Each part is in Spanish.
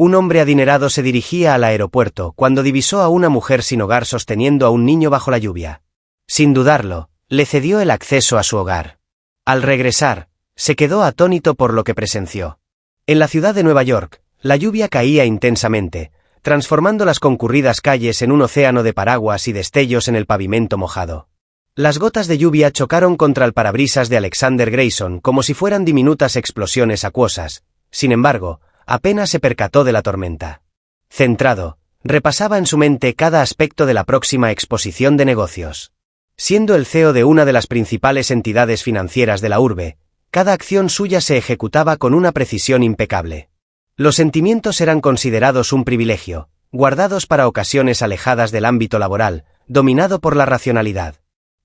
Un hombre adinerado se dirigía al aeropuerto cuando divisó a una mujer sin hogar sosteniendo a un niño bajo la lluvia. Sin dudarlo, le cedió el acceso a su hogar. Al regresar, se quedó atónito por lo que presenció. En la ciudad de Nueva York, la lluvia caía intensamente, transformando las concurridas calles en un océano de paraguas y destellos en el pavimento mojado. Las gotas de lluvia chocaron contra el parabrisas de Alexander Grayson como si fueran diminutas explosiones acuosas. Sin embargo, apenas se percató de la tormenta. Centrado, repasaba en su mente cada aspecto de la próxima exposición de negocios. Siendo el CEO de una de las principales entidades financieras de la urbe, cada acción suya se ejecutaba con una precisión impecable. Los sentimientos eran considerados un privilegio, guardados para ocasiones alejadas del ámbito laboral, dominado por la racionalidad.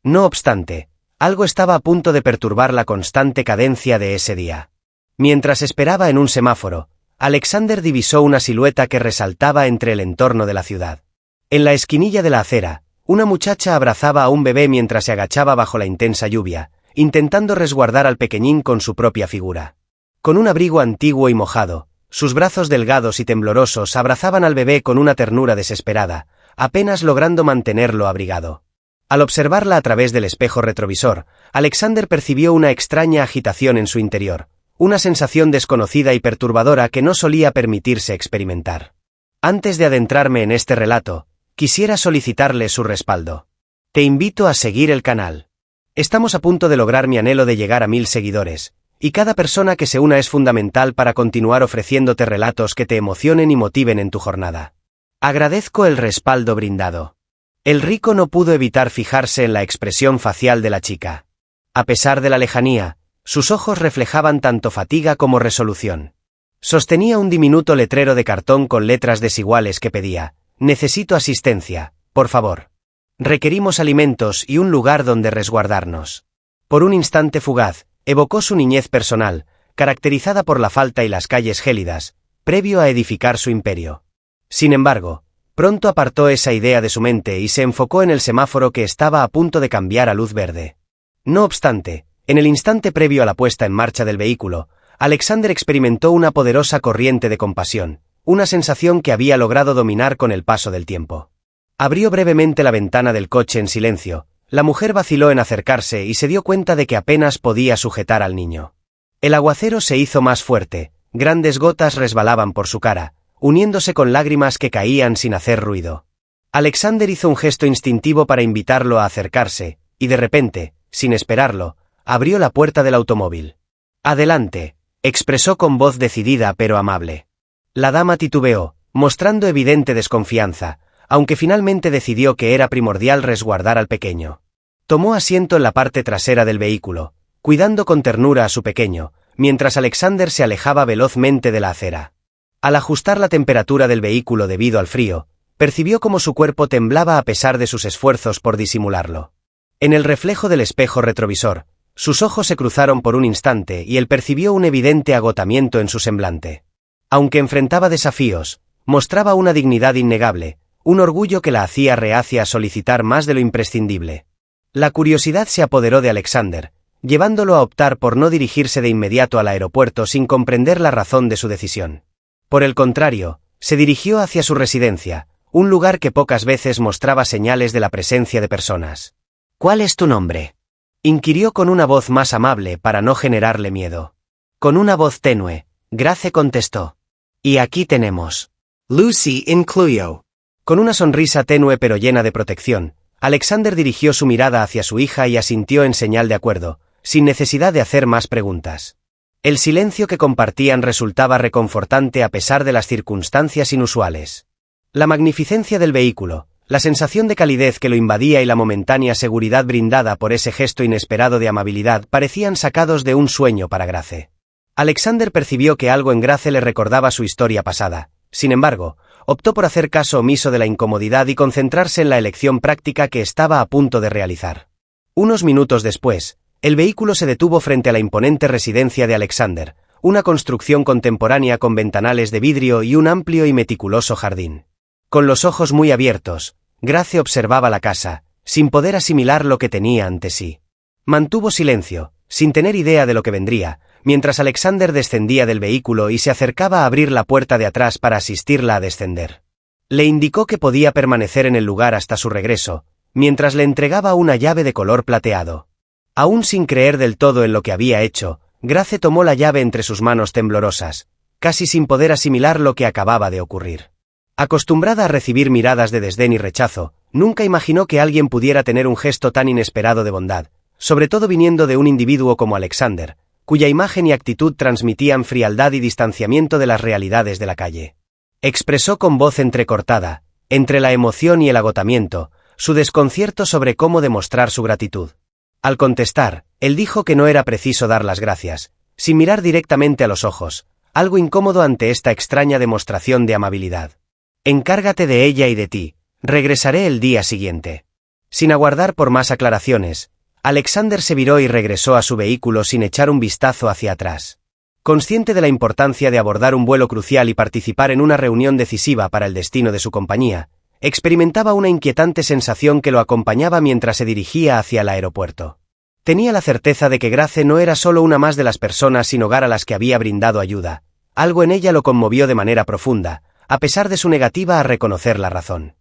No obstante, algo estaba a punto de perturbar la constante cadencia de ese día. Mientras esperaba en un semáforo, Alexander divisó una silueta que resaltaba entre el entorno de la ciudad. En la esquinilla de la acera, una muchacha abrazaba a un bebé mientras se agachaba bajo la intensa lluvia, intentando resguardar al pequeñín con su propia figura. Con un abrigo antiguo y mojado, sus brazos delgados y temblorosos abrazaban al bebé con una ternura desesperada, apenas logrando mantenerlo abrigado. Al observarla a través del espejo retrovisor, Alexander percibió una extraña agitación en su interior, una sensación desconocida y perturbadora que no solía permitirse experimentar. Antes de adentrarme en este relato, quisiera solicitarle su respaldo. Te invito a seguir el canal. Estamos a punto de lograr mi anhelo de llegar a 1000 seguidores, y cada persona que se una es fundamental para continuar ofreciéndote relatos que te emocionen y motiven en tu jornada. Agradezco el respaldo brindado. El rico no pudo evitar fijarse en la expresión facial de la chica. A pesar de la lejanía, sus ojos reflejaban tanto fatiga como resolución. Sostenía un diminuto letrero de cartón con letras desiguales que pedía: necesito asistencia, por favor. Requerimos alimentos y un lugar donde resguardarnos. Por un instante fugaz, evocó su niñez personal, caracterizada por la falta y las calles gélidas, previo a edificar su imperio. Sin embargo, pronto apartó esa idea de su mente y se enfocó en el semáforo que estaba a punto de cambiar a luz verde. No obstante, en el instante previo a la puesta en marcha del vehículo, Alexander experimentó una poderosa corriente de compasión, una sensación que había logrado dominar con el paso del tiempo. Abrió brevemente la ventana del coche en silencio. La mujer vaciló en acercarse y se dio cuenta de que apenas podía sujetar al niño. El aguacero se hizo más fuerte, grandes gotas resbalaban por su cara, uniéndose con lágrimas que caían sin hacer ruido. Alexander hizo un gesto instintivo para invitarlo a acercarse, y de repente, sin esperarlo, abrió la puerta del automóvil. «Adelante», expresó con voz decidida pero amable. La dama titubeó, mostrando evidente desconfianza, aunque finalmente decidió que era primordial resguardar al pequeño. Tomó asiento en la parte trasera del vehículo, cuidando con ternura a su pequeño, mientras Alexander se alejaba velozmente de la acera. Al ajustar la temperatura del vehículo debido al frío, percibió cómo su cuerpo temblaba a pesar de sus esfuerzos por disimularlo. En el reflejo del espejo retrovisor, sus ojos se cruzaron por un instante y él percibió un evidente agotamiento en su semblante. Aunque enfrentaba desafíos, mostraba una dignidad innegable, un orgullo que la hacía reacia a solicitar más de lo imprescindible. La curiosidad se apoderó de Alexander, llevándolo a optar por no dirigirse de inmediato al aeropuerto sin comprender la razón de su decisión. Por el contrario, se dirigió hacia su residencia, un lugar que pocas veces mostraba señales de la presencia de personas. «¿Cuál es tu nombre?», inquirió con una voz más amable para no generarle miedo. Con una voz tenue, Grace contestó: «Y aquí tenemos Lucy Incluyo». Con una sonrisa tenue pero llena de protección, Alexander dirigió su mirada hacia su hija y asintió en señal de acuerdo, sin necesidad de hacer más preguntas. El silencio que compartían resultaba reconfortante a pesar de las circunstancias inusuales. La magnificencia del vehículo, la sensación de calidez que lo invadía y la momentánea seguridad brindada por ese gesto inesperado de amabilidad parecían sacados de un sueño para Grace. Alexander percibió que algo en Grace le recordaba su historia pasada. Sin embargo, optó por hacer caso omiso de la incomodidad y concentrarse en la elección práctica que estaba a punto de realizar. Unos minutos después, el vehículo se detuvo frente a la imponente residencia de Alexander, una construcción contemporánea con ventanales de vidrio y un amplio y meticuloso jardín. Con los ojos muy abiertos, Grace observaba la casa, sin poder asimilar lo que tenía ante sí. Mantuvo silencio, sin tener idea de lo que vendría, mientras Alexander descendía del vehículo y se acercaba a abrir la puerta de atrás para asistirla a descender. Le indicó que podía permanecer en el lugar hasta su regreso, mientras le entregaba una llave de color plateado. Aún sin creer del todo en lo que había hecho, Grace tomó la llave entre sus manos temblorosas, casi sin poder asimilar lo que acababa de ocurrir. Acostumbrada a recibir miradas de desdén y rechazo, nunca imaginó que alguien pudiera tener un gesto tan inesperado de bondad, sobre todo viniendo de un individuo como Alexander, cuya imagen y actitud transmitían frialdad y distanciamiento de las realidades de la calle. Expresó con voz entrecortada, entre la emoción y el agotamiento, su desconcierto sobre cómo demostrar su gratitud. Al contestar, él dijo que no era preciso dar las gracias, sin mirar directamente a los ojos, algo incómodo ante esta extraña demostración de amabilidad. Encárgate de ella y de ti, regresaré el día siguiente. Sin aguardar por más aclaraciones, Alexander se viró y regresó a su vehículo sin echar un vistazo hacia atrás. Consciente de la importancia de abordar un vuelo crucial y participar en una reunión decisiva para el destino de su compañía, experimentaba una inquietante sensación que lo acompañaba mientras se dirigía hacia el aeropuerto. Tenía la certeza de que Grace no era solo una más de las personas sin hogar a las que había brindado ayuda. Algo en ella lo conmovió de manera profunda, a pesar de su negativa a reconocer la razón.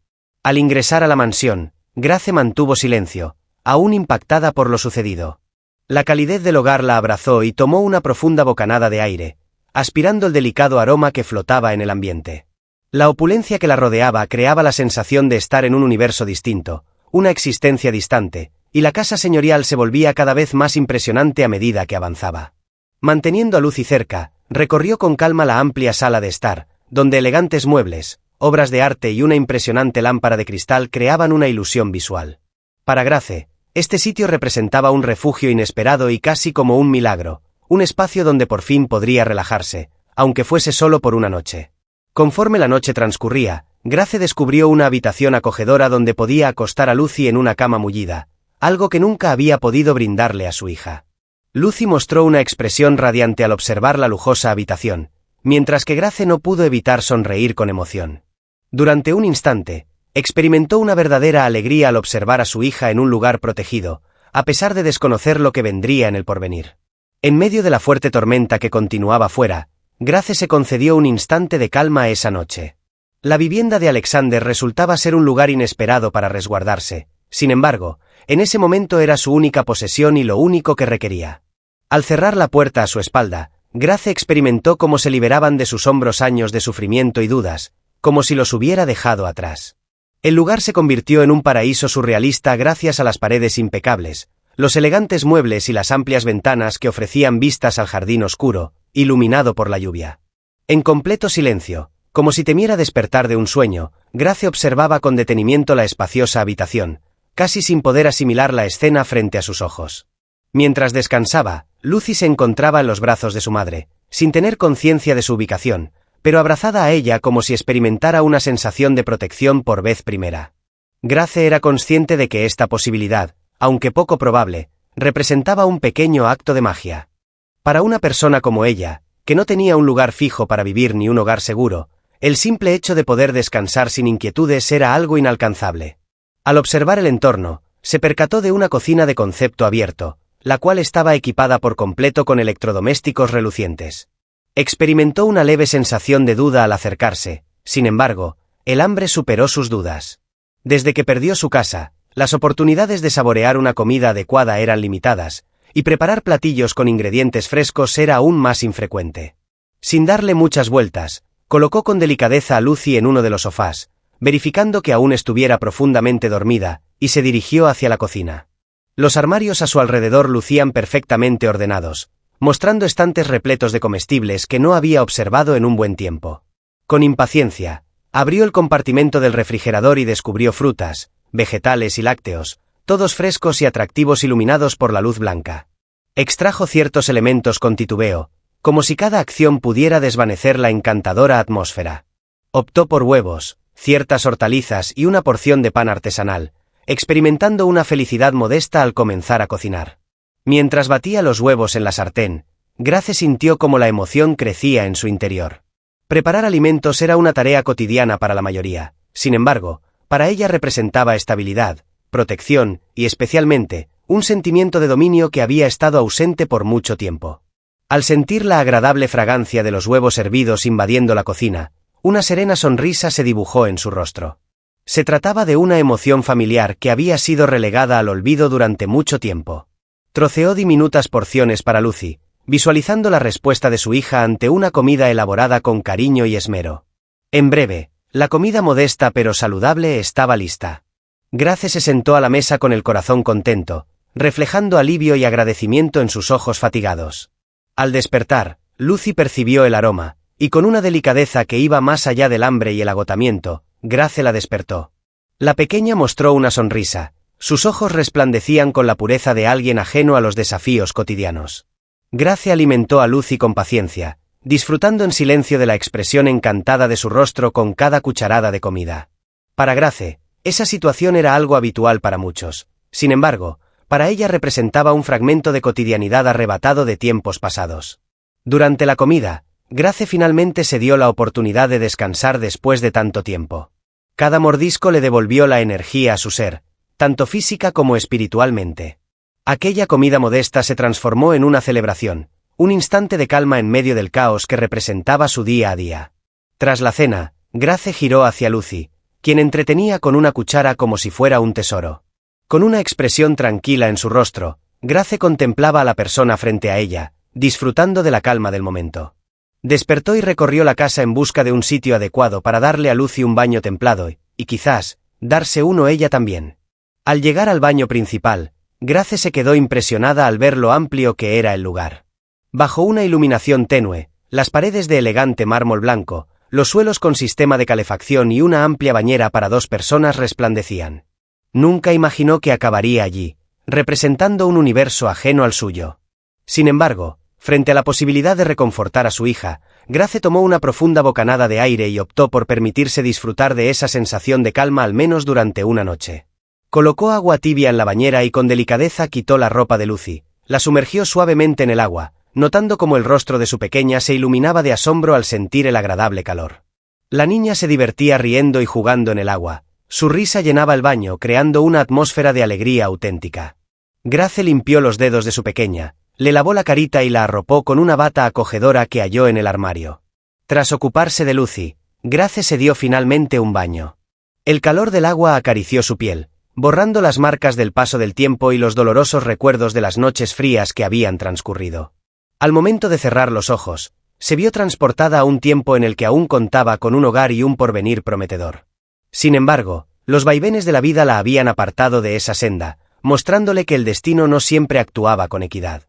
Al ingresar a la mansión, Grace mantuvo silencio, aún impactada por lo sucedido. La calidez del hogar la abrazó y tomó una profunda bocanada de aire, aspirando el delicado aroma que flotaba en el ambiente. La opulencia que la rodeaba creaba la sensación de estar en un universo distinto, una existencia distante, y la casa señorial se volvía cada vez más impresionante a medida que avanzaba. Manteniendo a Lucy cerca, recorrió con calma la amplia sala de estar, donde elegantes muebles, obras de arte y una impresionante lámpara de cristal creaban una ilusión visual. Para Grace, este sitio representaba un refugio inesperado y casi como un milagro, un espacio donde por fin podría relajarse, aunque fuese solo por una noche. Conforme la noche transcurría, Grace descubrió una habitación acogedora donde podía acostar a Lucy en una cama mullida, algo que nunca había podido brindarle a su hija. Lucy mostró una expresión radiante al observar la lujosa habitación, mientras que Grace no pudo evitar sonreír con emoción. Durante un instante, experimentó una verdadera alegría al observar a su hija en un lugar protegido, a pesar de desconocer lo que vendría en el porvenir. En medio de la fuerte tormenta que continuaba fuera, Grace se concedió un instante de calma esa noche. La vivienda de Alexander resultaba ser un lugar inesperado para resguardarse, sin embargo, en ese momento era su única posesión y lo único que requería. Al cerrar la puerta a su espalda, Grace experimentó cómo se liberaban de sus hombros años de sufrimiento y dudas, como si los hubiera dejado atrás. El lugar se convirtió en un paraíso surrealista gracias a las paredes impecables, los elegantes muebles y las amplias ventanas que ofrecían vistas al jardín oscuro, iluminado por la lluvia. En completo silencio, como si temiera despertar de un sueño, Grace observaba con detenimiento la espaciosa habitación, casi sin poder asimilar la escena frente a sus ojos. Mientras descansaba, Lucy se encontraba en los brazos de su madre, sin tener conciencia de su ubicación, pero abrazada a ella como si experimentara una sensación de protección por vez primera. Grace era consciente de que esta posibilidad, aunque poco probable, representaba un pequeño acto de magia. Para una persona como ella, que no tenía un lugar fijo para vivir ni un hogar seguro, el simple hecho de poder descansar sin inquietudes era algo inalcanzable. Al observar el entorno, se percató de una cocina de concepto abierto, la cual estaba equipada por completo con electrodomésticos relucientes. Experimentó una leve sensación de duda al acercarse, sin embargo, el hambre superó sus dudas. Desde que perdió su casa, las oportunidades de saborear una comida adecuada eran limitadas, y preparar platillos con ingredientes frescos era aún más infrecuente. Sin darle muchas vueltas, colocó con delicadeza a Lucy en uno de los sofás, verificando que aún estuviera profundamente dormida, y se dirigió hacia la cocina. Los armarios a su alrededor lucían perfectamente ordenados, mostrando estantes repletos de comestibles que no había observado en un buen tiempo. Con impaciencia, abrió el compartimento del refrigerador y descubrió frutas, vegetales y lácteos, todos frescos y atractivos iluminados por la luz blanca. Extrajo ciertos elementos con titubeo, como si cada acción pudiera desvanecer la encantadora atmósfera. Optó por huevos, ciertas hortalizas y una porción de pan artesanal, experimentando una felicidad modesta al comenzar a cocinar. Mientras batía los huevos en la sartén, Grace sintió como la emoción crecía en su interior. Preparar alimentos era una tarea cotidiana para la mayoría, sin embargo, para ella representaba estabilidad, protección y especialmente, un sentimiento de dominio que había estado ausente por mucho tiempo. Al sentir la agradable fragancia de los huevos hervidos invadiendo la cocina, una serena sonrisa se dibujó en su rostro. Se trataba de una emoción familiar que había sido relegada al olvido durante mucho tiempo. Troceó diminutas porciones para Lucy, visualizando la respuesta de su hija ante una comida elaborada con cariño y esmero. En breve, la comida modesta pero saludable estaba lista. Grace se sentó a la mesa con el corazón contento, reflejando alivio y agradecimiento en sus ojos fatigados. Al despertar, Lucy percibió el aroma, y con una delicadeza que iba más allá del hambre y el agotamiento, Grace la despertó. La pequeña mostró una sonrisa, sus ojos resplandecían con la pureza de alguien ajeno a los desafíos cotidianos. Grace alimentó a Lucy con paciencia, disfrutando en silencio de la expresión encantada de su rostro con cada cucharada de comida. Para Grace, esa situación era algo habitual para muchos. Sin embargo, para ella representaba un fragmento de cotidianidad arrebatado de tiempos pasados. Durante la comida, Grace finalmente se dio la oportunidad de descansar después de tanto tiempo. Cada mordisco le devolvió la energía a su ser, tanto física como espiritualmente. Aquella comida modesta se transformó en una celebración, un instante de calma en medio del caos que representaba su día a día. Tras la cena, Grace giró hacia Lucy, quien entretenía con una cuchara como si fuera un tesoro. Con una expresión tranquila en su rostro, Grace contemplaba a la persona frente a ella, disfrutando de la calma del momento. Despertó y recorrió la casa en busca de un sitio adecuado para darle a Lucy un baño templado y quizás, darse uno ella también. Al llegar al baño principal, Grace se quedó impresionada al ver lo amplio que era el lugar. Bajo una iluminación tenue, las paredes de elegante mármol blanco, los suelos con sistema de calefacción y una amplia bañera para 2 personas resplandecían. Nunca imaginó que acabaría allí, representando un universo ajeno al suyo. Sin embargo, frente a la posibilidad de reconfortar a su hija, Grace tomó una profunda bocanada de aire y optó por permitirse disfrutar de esa sensación de calma al menos durante una noche. Colocó agua tibia en la bañera y con delicadeza quitó la ropa de Lucy, la sumergió suavemente en el agua, notando cómo el rostro de su pequeña se iluminaba de asombro al sentir el agradable calor. La niña se divertía riendo y jugando en el agua. Su risa llenaba el baño, creando una atmósfera de alegría auténtica. Grace limpió los dedos de su pequeña, le lavó la carita y la arropó con una bata acogedora que halló en el armario. Tras ocuparse de Lucy, Grace se dio finalmente un baño. El calor del agua acarició su piel, borrando las marcas del paso del tiempo y los dolorosos recuerdos de las noches frías que habían transcurrido. Al momento de cerrar los ojos, se vio transportada a un tiempo en el que aún contaba con un hogar y un porvenir prometedor. Sin embargo, los vaivenes de la vida la habían apartado de esa senda, mostrándole que el destino no siempre actuaba con equidad.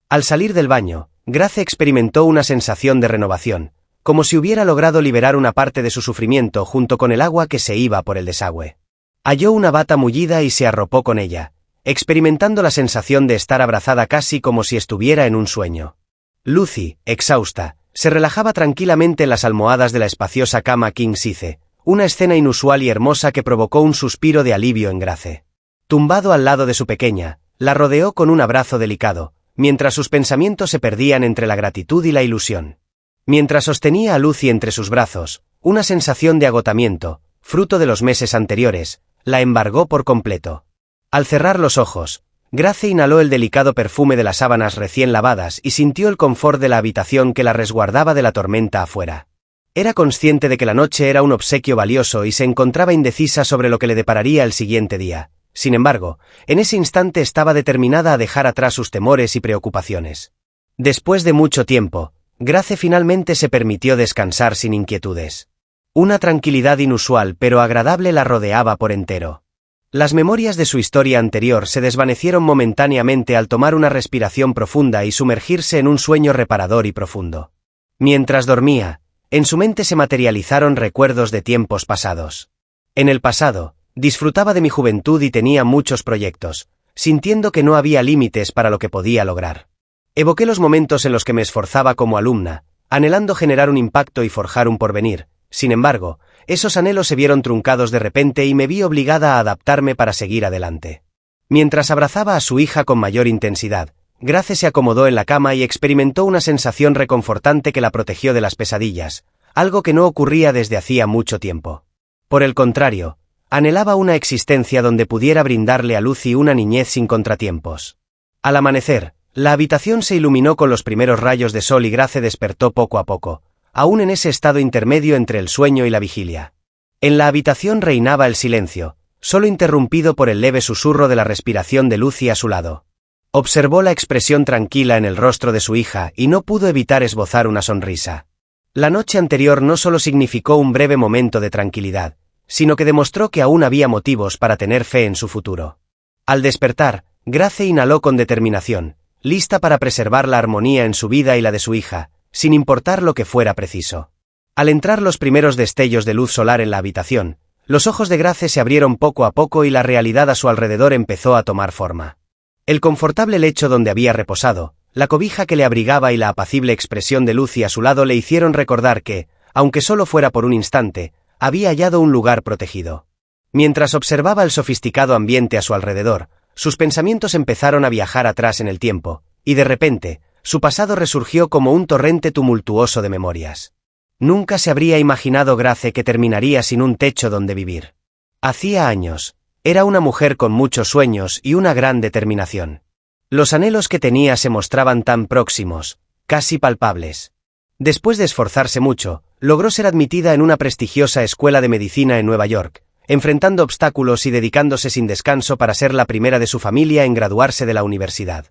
Al salir del baño, Grace experimentó una sensación de renovación, como si hubiera logrado liberar una parte de su sufrimiento junto con el agua que se iba por el desagüe. Halló una bata mullida y se arropó con ella, experimentando la sensación de estar abrazada casi como si estuviera en un sueño. Lucy, exhausta, se relajaba tranquilamente en las almohadas de la espaciosa cama king size, una escena inusual y hermosa que provocó un suspiro de alivio en Grace. Tumbado al lado de su pequeña, la rodeó con un abrazo delicado, mientras sus pensamientos se perdían entre la gratitud y la ilusión. Mientras sostenía a Lucy entre sus brazos, una sensación de agotamiento, fruto de los meses anteriores, la embargó por completo. Al cerrar los ojos, Grace inhaló el delicado perfume de las sábanas recién lavadas y sintió el confort de la habitación que la resguardaba de la tormenta afuera. Era consciente de que la noche era un obsequio valioso y se encontraba indecisa sobre lo que le depararía el siguiente día. Sin embargo, en ese instante estaba determinada a dejar atrás sus temores y preocupaciones. Después de mucho tiempo, Grace finalmente se permitió descansar sin inquietudes. Una tranquilidad inusual pero agradable la rodeaba por entero. Las memorias de su historia anterior se desvanecieron momentáneamente al tomar una respiración profunda y sumergirse en un sueño reparador y profundo. Mientras dormía, en su mente se materializaron recuerdos de tiempos pasados. En el pasado, disfrutaba de mi juventud y tenía muchos proyectos, sintiendo que no había límites para lo que podía lograr. Evoqué los momentos en los que me esforzaba como alumna, anhelando generar un impacto y forjar un porvenir. Sin embargo, esos anhelos se vieron truncados de repente y me vi obligada a adaptarme para seguir adelante. Mientras abrazaba a su hija con mayor intensidad, Grace se acomodó en la cama y experimentó una sensación reconfortante que la protegió de las pesadillas, algo que no ocurría desde hacía mucho tiempo. Por el contrario, anhelaba una existencia donde pudiera brindarle a Lucy una niñez sin contratiempos. Al amanecer, La habitación se iluminó con los primeros rayos de sol y Grace despertó poco a poco, aún en ese estado intermedio entre el sueño y la vigilia. En la habitación reinaba el silencio, solo interrumpido por el leve susurro de la respiración de Lucy a su lado. Observó la expresión tranquila en el rostro de su hija y no pudo evitar esbozar una sonrisa. La noche anterior no solo significó un breve momento de tranquilidad, sino que demostró que aún había motivos para tener fe en su futuro. Al despertar, Grace inhaló con determinación, lista para preservar la armonía en su vida y la de su hija, sin importar lo que fuera preciso. Al entrar los primeros destellos de luz solar en la habitación, los ojos de Grace se abrieron poco a poco y la realidad a su alrededor empezó a tomar forma. El confortable lecho donde había reposado, la cobija que le abrigaba y la apacible expresión de Lucy a su lado le hicieron recordar que, aunque solo fuera por un instante, había hallado un lugar protegido. Mientras observaba el sofisticado ambiente a su alrededor, sus pensamientos empezaron a viajar atrás en el tiempo, y de repente, su pasado resurgió como un torrente tumultuoso de memorias. Nunca se habría imaginado Grace que terminaría sin un techo donde vivir. Hacía años. Era una mujer con muchos sueños y una gran determinación. Los anhelos que tenía se mostraban tan próximos, casi palpables. Después de esforzarse mucho, logró ser admitida en una prestigiosa escuela de medicina en Nueva York, enfrentando obstáculos y dedicándose sin descanso para ser la primera de su familia en graduarse de la universidad.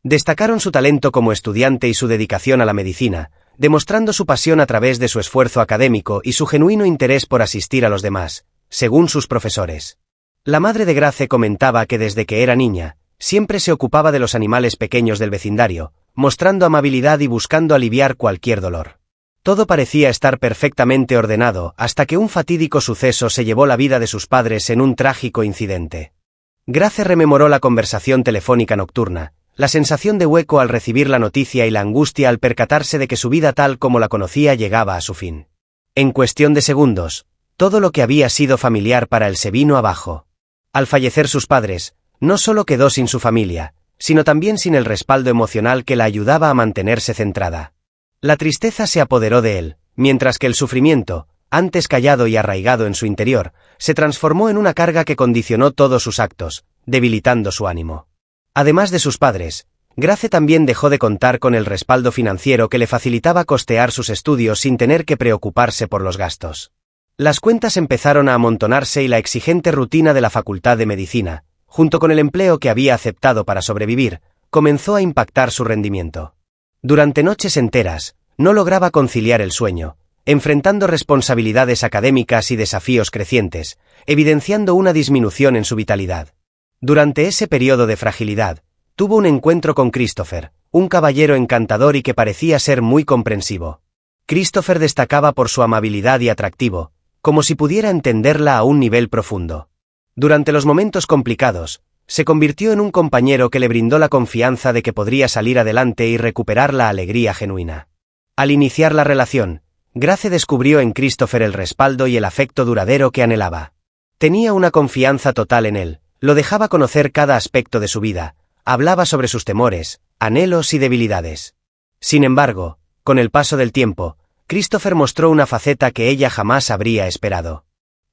Destacaron su talento como estudiante y su dedicación a la medicina, demostrando su pasión a través de su esfuerzo académico y su genuino interés por asistir a los demás, según sus profesores. La madre de Grace comentaba que desde que era niña, siempre se ocupaba de los animales pequeños del vecindario, mostrando amabilidad y buscando aliviar cualquier dolor. Todo parecía estar perfectamente ordenado hasta que un fatídico suceso se llevó la vida de sus padres en un trágico incidente. Grace rememoró la conversación telefónica nocturna, la sensación de hueco al recibir la noticia y la angustia al percatarse de que su vida tal como la conocía llegaba a su fin. En cuestión de segundos, todo lo que había sido familiar para él se vino abajo. Al fallecer sus padres, no solo quedó sin su familia, sino también sin el respaldo emocional que la ayudaba a mantenerse centrada. La tristeza se apoderó de él, mientras que el sufrimiento, antes callado y arraigado en su interior, se transformó en una carga que condicionó todos sus actos, debilitando su ánimo. Además de sus padres, Grace también dejó de contar con el respaldo financiero que le facilitaba costear sus estudios sin tener que preocuparse por los gastos. Las cuentas empezaron a amontonarse y la exigente rutina de la Facultad de Medicina, junto con el empleo que había aceptado para sobrevivir, comenzó a impactar su rendimiento. Durante noches enteras, no lograba conciliar el sueño, enfrentando responsabilidades académicas y desafíos crecientes, evidenciando una disminución en su vitalidad. Durante ese periodo de fragilidad, tuvo un encuentro con Christopher, un caballero encantador y que parecía ser muy comprensivo. Christopher destacaba por su amabilidad y atractivo, como si pudiera entenderla a un nivel profundo. Durante los momentos complicados, se convirtió en un compañero que le brindó la confianza de que podría salir adelante y recuperar la alegría genuina. Al iniciar la relación, Grace descubrió en Christopher el respaldo y el afecto duradero que anhelaba. Tenía una confianza total en él, lo dejaba conocer cada aspecto de su vida, hablaba sobre sus temores, anhelos y debilidades. Sin embargo, con el paso del tiempo, Christopher mostró una faceta que ella jamás habría esperado.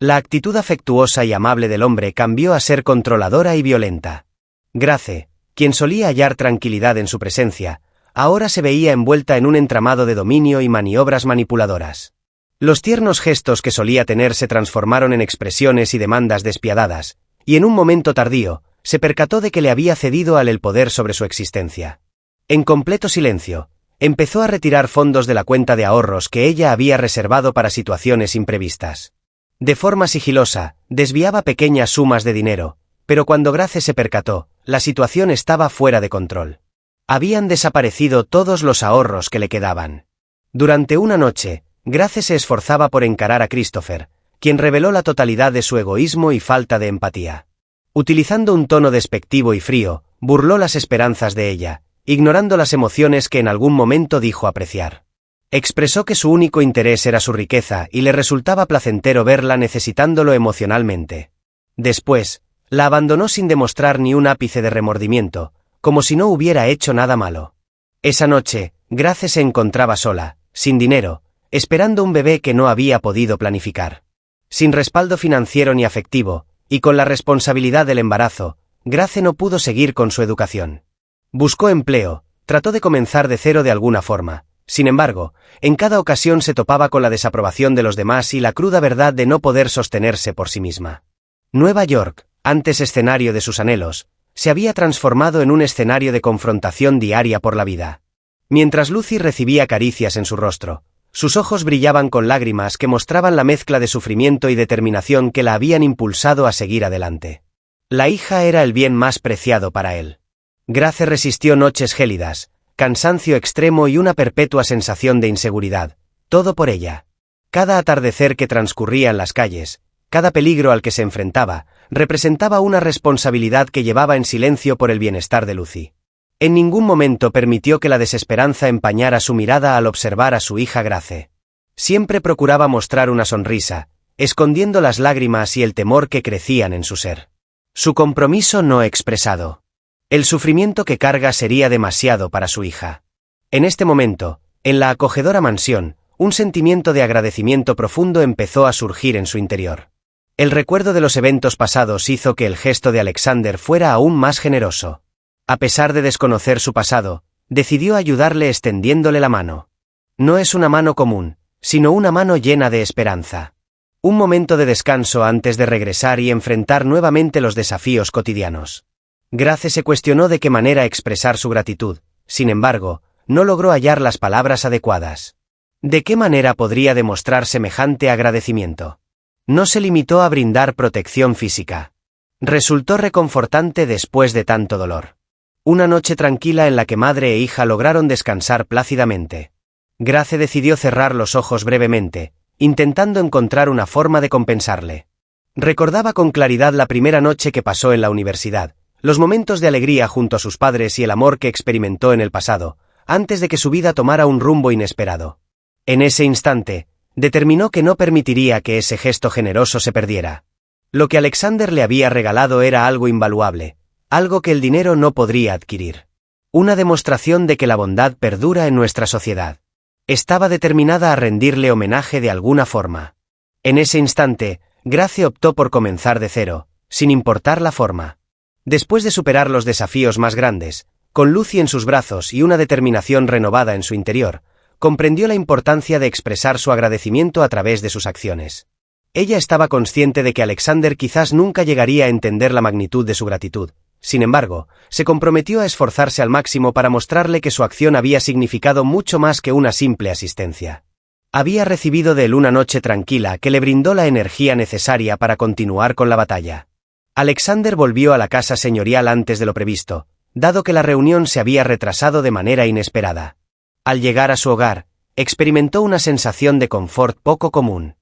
La actitud afectuosa y amable del hombre cambió a ser controladora y violenta. Grace, quien solía hallar tranquilidad en su presencia, ahora se veía envuelta en un entramado de dominio y maniobras manipuladoras. Los tiernos gestos que solía tener se transformaron en expresiones y demandas despiadadas, y en un momento tardío, se percató de que le había cedido a él el poder sobre su existencia. En completo silencio, empezó a retirar fondos de la cuenta de ahorros que ella había reservado para situaciones imprevistas. De forma sigilosa, desviaba pequeñas sumas de dinero, pero cuando Grace se percató, la situación estaba fuera de control. Habían desaparecido todos los ahorros que le quedaban. Durante una noche, Grace se esforzaba por encarar a Christopher, quien reveló la totalidad de su egoísmo y falta de empatía. Utilizando un tono despectivo y frío, burló las esperanzas de ella, ignorando las emociones que en algún momento dijo apreciar. Expresó que su único interés era su riqueza y le resultaba placentero verla necesitándolo emocionalmente. Después, la abandonó sin demostrar ni un ápice de remordimiento, como si no hubiera hecho nada malo. Esa noche, Grace se encontraba sola, sin dinero, esperando un bebé que no había podido planificar. Sin respaldo financiero ni afectivo, y con la responsabilidad del embarazo, Grace no pudo seguir con su educación. Buscó empleo, trató de comenzar de cero de alguna forma. Sin embargo, en cada ocasión se topaba con la desaprobación de los demás y la cruda verdad de no poder sostenerse por sí misma. Nueva York, antes escenario de sus anhelos, se había transformado en un escenario de confrontación diaria por la vida. Mientras Lucy recibía caricias en su rostro, sus ojos brillaban con lágrimas que mostraban la mezcla de sufrimiento y determinación que la habían impulsado a seguir adelante. La hija era el bien más preciado para él. Grace resistió noches gélidas, cansancio extremo y una perpetua sensación de inseguridad, todo por ella. Cada atardecer que transcurría en las calles, cada peligro al que se enfrentaba, representaba una responsabilidad que llevaba en silencio por el bienestar de Lucy. En ningún momento permitió que la desesperanza empañara su mirada al observar a su hija Grace. Siempre procuraba mostrar una sonrisa, escondiendo las lágrimas y el temor que crecían en su ser. Su compromiso no expresado. El sufrimiento que carga sería demasiado para su hija. En este momento, en la acogedora mansión, un sentimiento de agradecimiento profundo empezó a surgir en su interior. El recuerdo de los eventos pasados hizo que el gesto de Alexander fuera aún más generoso. A pesar de desconocer su pasado, decidió ayudarle extendiéndole la mano. No es una mano común, sino una mano llena de esperanza. Un momento de descanso antes de regresar y enfrentar nuevamente los desafíos cotidianos. Grace se cuestionó de qué manera expresar su gratitud, sin embargo, no logró hallar las palabras adecuadas. ¿De qué manera podría demostrar semejante agradecimiento? No se limitó a brindar protección física. Resultó reconfortante después de tanto dolor. Una noche tranquila en la que madre e hija lograron descansar plácidamente. Grace decidió cerrar los ojos brevemente, intentando encontrar una forma de compensarle. Recordaba con claridad la primera noche que pasó en la universidad, los momentos de alegría junto a sus padres y el amor que experimentó en el pasado, antes de que su vida tomara un rumbo inesperado. En ese instante, determinó que no permitiría que ese gesto generoso se perdiera. Lo que Alexander le había regalado era algo invaluable, algo que el dinero no podría adquirir. Una demostración de que la bondad perdura en nuestra sociedad. Estaba determinada a rendirle homenaje de alguna forma. En ese instante, Grace optó por comenzar de cero, sin importar la forma. Después de superar los desafíos más grandes, con Lucy en sus brazos y una determinación renovada en su interior, comprendió la importancia de expresar su agradecimiento a través de sus acciones. Ella estaba consciente de que Alexander quizás nunca llegaría a entender la magnitud de su gratitud. Sin embargo, se comprometió a esforzarse al máximo para mostrarle que su acción había significado mucho más que una simple asistencia. Había recibido de él una noche tranquila que le brindó la energía necesaria para continuar con la batalla. Alexander volvió a la casa señorial antes de lo previsto, dado que la reunión se había retrasado de manera inesperada. Al llegar a su hogar, experimentó una sensación de confort poco común.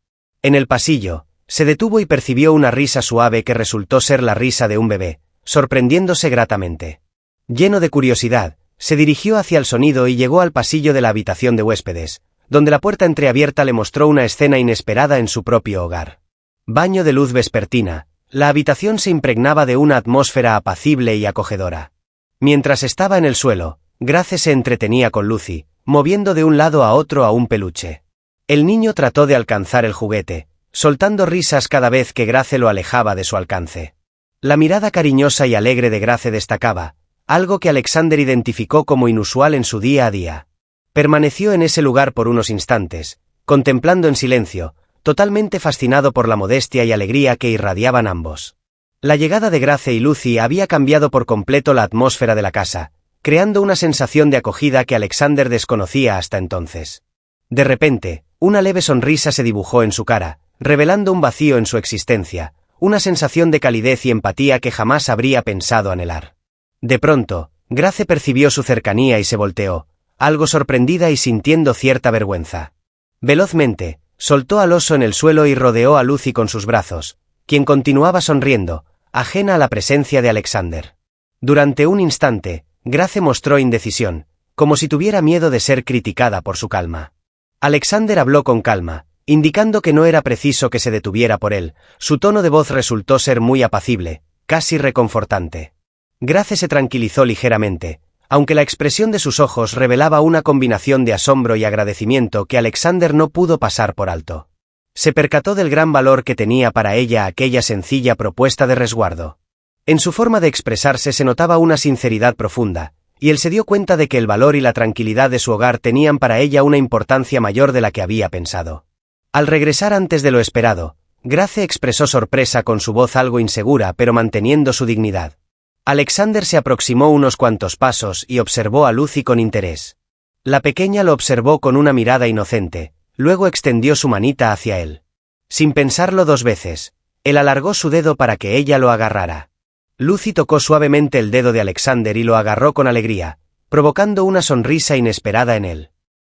En el pasillo, se detuvo y percibió una risa suave que resultó ser la risa de un bebé, sorprendiéndose gratamente. Lleno de curiosidad, se dirigió hacia el sonido y llegó al pasillo de la habitación de huéspedes, donde la puerta entreabierta le mostró una escena inesperada en su propio hogar. Baño de luz vespertina. La habitación se impregnaba de una atmósfera apacible y acogedora. Mientras estaba en el suelo, Grace se entretenía con Lucy, moviendo de un lado a otro a un peluche. El niño trató de alcanzar el juguete, soltando risas cada vez que Grace lo alejaba de su alcance. La mirada cariñosa y alegre de Grace destacaba, algo que Alexander identificó como inusual en su día a día. Permaneció en ese lugar por unos instantes, contemplando en silencio, totalmente fascinado por la modestia y alegría que irradiaban ambos. La llegada de Grace y Lucy había cambiado por completo la atmósfera de la casa, creando una sensación de acogida que Alexander desconocía hasta entonces. De repente, una leve sonrisa se dibujó en su cara, revelando un vacío en su existencia, una sensación de calidez y empatía que jamás habría pensado anhelar. De pronto, Grace percibió su cercanía y se volteó, algo sorprendida y sintiendo cierta vergüenza. Velozmente, soltó al oso en el suelo y rodeó a Lucy con sus brazos, quien continuaba sonriendo, ajena a la presencia de Alexander. Durante un instante, Grace mostró indecisión, como si tuviera miedo de ser criticada por su calma. Alexander habló con calma, indicando que no era preciso que se detuviera por él. Su tono de voz resultó ser muy apacible, casi reconfortante. Grace se tranquilizó ligeramente, aunque la expresión de sus ojos revelaba una combinación de asombro y agradecimiento que Alexander no pudo pasar por alto. Se percató del gran valor que tenía para ella aquella sencilla propuesta de resguardo. En su forma de expresarse se notaba una sinceridad profunda, y él se dio cuenta de que el valor y la tranquilidad de su hogar tenían para ella una importancia mayor de la que había pensado. Al regresar antes de lo esperado, Grace expresó sorpresa con su voz algo insegura pero manteniendo su dignidad. Alexander se aproximó unos cuantos pasos y observó a Lucy con interés. La pequeña lo observó con una mirada inocente, luego extendió su manita hacia él. Sin pensarlo dos veces, él alargó su dedo para que ella lo agarrara. Lucy tocó suavemente el dedo de Alexander y lo agarró con alegría, provocando una sonrisa inesperada en él.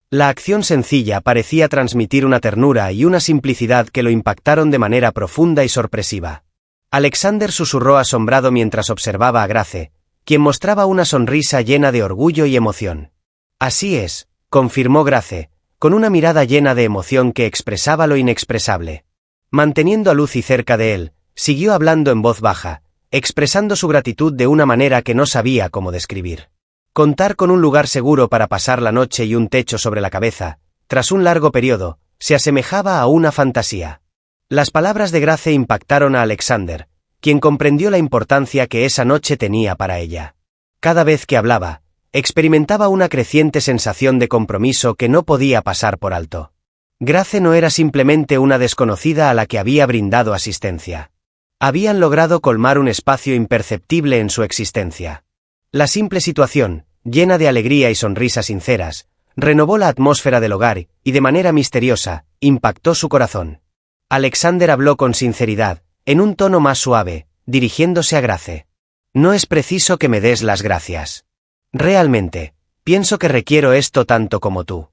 La acción sencilla parecía transmitir una ternura y una simplicidad que lo impactaron de manera profunda y sorpresiva. Alexander susurró asombrado mientras observaba a Grace, quien mostraba una sonrisa llena de orgullo y emoción. Así es, confirmó Grace, con una mirada llena de emoción que expresaba lo inexpresable. Manteniendo a Lucy cerca de él, siguió hablando en voz baja, expresando su gratitud de una manera que no sabía cómo describir. Contar con un lugar seguro para pasar la noche y un techo sobre la cabeza, tras un largo periodo, se asemejaba a una fantasía. Las palabras de Grace impactaron a Alexander, quien comprendió la importancia que esa noche tenía para ella. Cada vez que hablaba, experimentaba una creciente sensación de compromiso que no podía pasar por alto. Grace no era simplemente una desconocida a la que había brindado asistencia. Habían logrado colmar un espacio imperceptible en su existencia. La simple situación, llena de alegría y sonrisas sinceras, renovó la atmósfera del hogar y, de manera misteriosa, impactó su corazón. Alexander habló con sinceridad, en un tono más suave, dirigiéndose a Grace. No es preciso que me des las gracias. Realmente, pienso que requiero esto tanto como tú.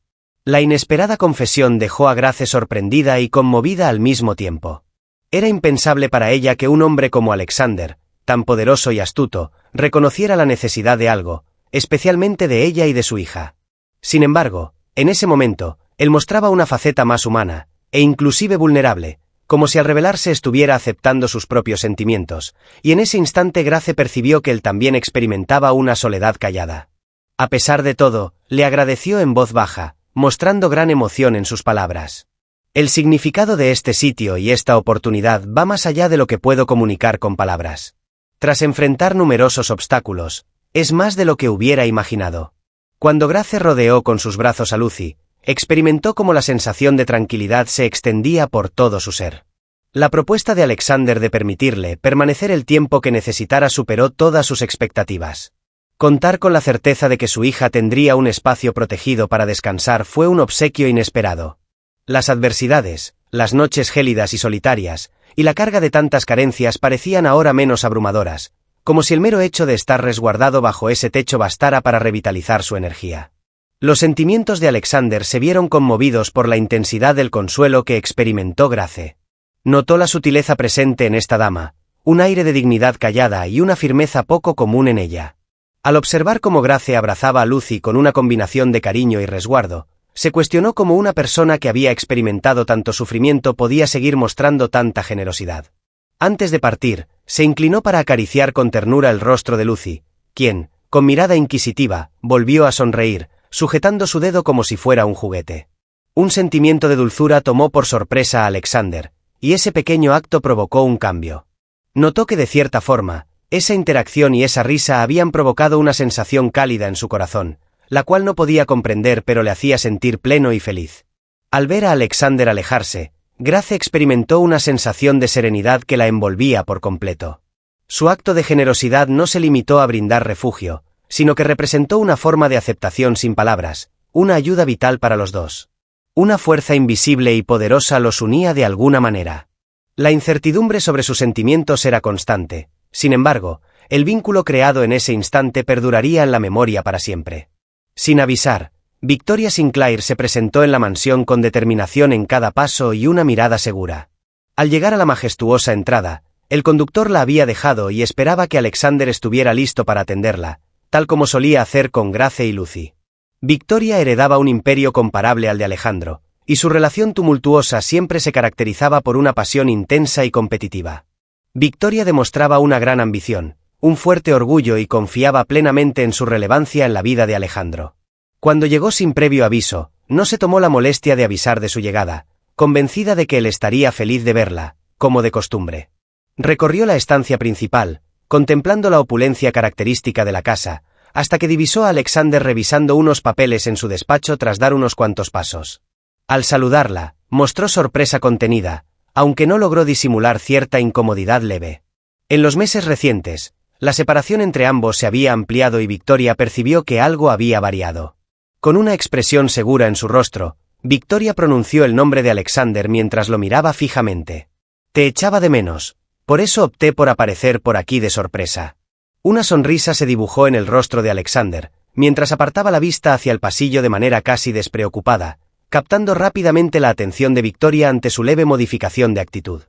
La inesperada confesión dejó a Grace sorprendida y conmovida al mismo tiempo. Era impensable para ella que un hombre como Alexander, tan poderoso y astuto, reconociera la necesidad de algo, especialmente de ella y de su hija. Sin embargo, en ese momento, él mostraba una faceta más humana, e inclusive vulnerable, como si al revelarse estuviera aceptando sus propios sentimientos, y en ese instante Grace percibió que él también experimentaba una soledad callada. A pesar de todo, le agradeció en voz baja, mostrando gran emoción en sus palabras. El significado de este sitio y esta oportunidad va más allá de lo que puedo comunicar con palabras. Tras enfrentar numerosos obstáculos, es más de lo que hubiera imaginado. Cuando Grace rodeó con sus brazos a Lucy, experimentó cómo la sensación de tranquilidad se extendía por todo su ser. La propuesta de Alexander de permitirle permanecer el tiempo que necesitara superó todas sus expectativas. Contar con la certeza de que su hija tendría un espacio protegido para descansar fue un obsequio inesperado. Las adversidades, las noches gélidas y solitarias, y la carga de tantas carencias parecían ahora menos abrumadoras, como si el mero hecho de estar resguardado bajo ese techo bastara para revitalizar su energía. Los sentimientos de Alexander se vieron conmovidos por la intensidad del consuelo que experimentó Grace. Notó la sutileza presente en esta dama, un aire de dignidad callada y una firmeza poco común en ella. Al observar cómo Grace abrazaba a Lucy con una combinación de cariño y resguardo, se cuestionó cómo una persona que había experimentado tanto sufrimiento podía seguir mostrando tanta generosidad. Antes de partir, se inclinó para acariciar con ternura el rostro de Lucy, quien, con mirada inquisitiva, volvió a sonreír, sujetando su dedo como si fuera un juguete. Un sentimiento de dulzura tomó por sorpresa a Alexander, y ese pequeño acto provocó un cambio. Notó que de cierta forma, esa interacción y esa risa habían provocado una sensación cálida en su corazón, la cual no podía comprender pero le hacía sentir pleno y feliz. Al ver a Alexander alejarse, Grace experimentó una sensación de serenidad que la envolvía por completo. Su acto de generosidad no se limitó a brindar refugio, sino que representó una forma de aceptación sin palabras, una ayuda vital para los dos. Una fuerza invisible y poderosa los unía de alguna manera. La incertidumbre sobre sus sentimientos era constante, sin embargo, el vínculo creado en ese instante perduraría en la memoria para siempre. Sin avisar, Victoria Sinclair se presentó en la mansión con determinación en cada paso y una mirada segura. Al llegar a la majestuosa entrada, el conductor la había dejado y esperaba que Alexander estuviera listo para atenderla, tal como solía hacer con Grace y Lucy. Victoria heredaba un imperio comparable al de Alejandro, y su relación tumultuosa siempre se caracterizaba por una pasión intensa y competitiva. Victoria demostraba una gran ambición, un fuerte orgullo y confiaba plenamente en su relevancia en la vida de Alejandro. Cuando llegó sin previo aviso, no se tomó la molestia de avisar de su llegada, convencida de que él estaría feliz de verla, como de costumbre. Recorrió la estancia principal, contemplando la opulencia característica de la casa, hasta que divisó a Alexander revisando unos papeles en su despacho tras dar unos cuantos pasos. Al saludarla, mostró sorpresa contenida, aunque no logró disimular cierta incomodidad leve. En los meses recientes, la separación entre ambos se había ampliado y Victoria percibió que algo había variado. Con una expresión segura en su rostro, Victoria pronunció el nombre de Alexander mientras lo miraba fijamente. Te echaba de menos, por eso opté por aparecer por aquí de sorpresa. Una sonrisa se dibujó en el rostro de Alexander, mientras apartaba la vista hacia el pasillo de manera casi despreocupada, captando rápidamente la atención de Victoria ante su leve modificación de actitud.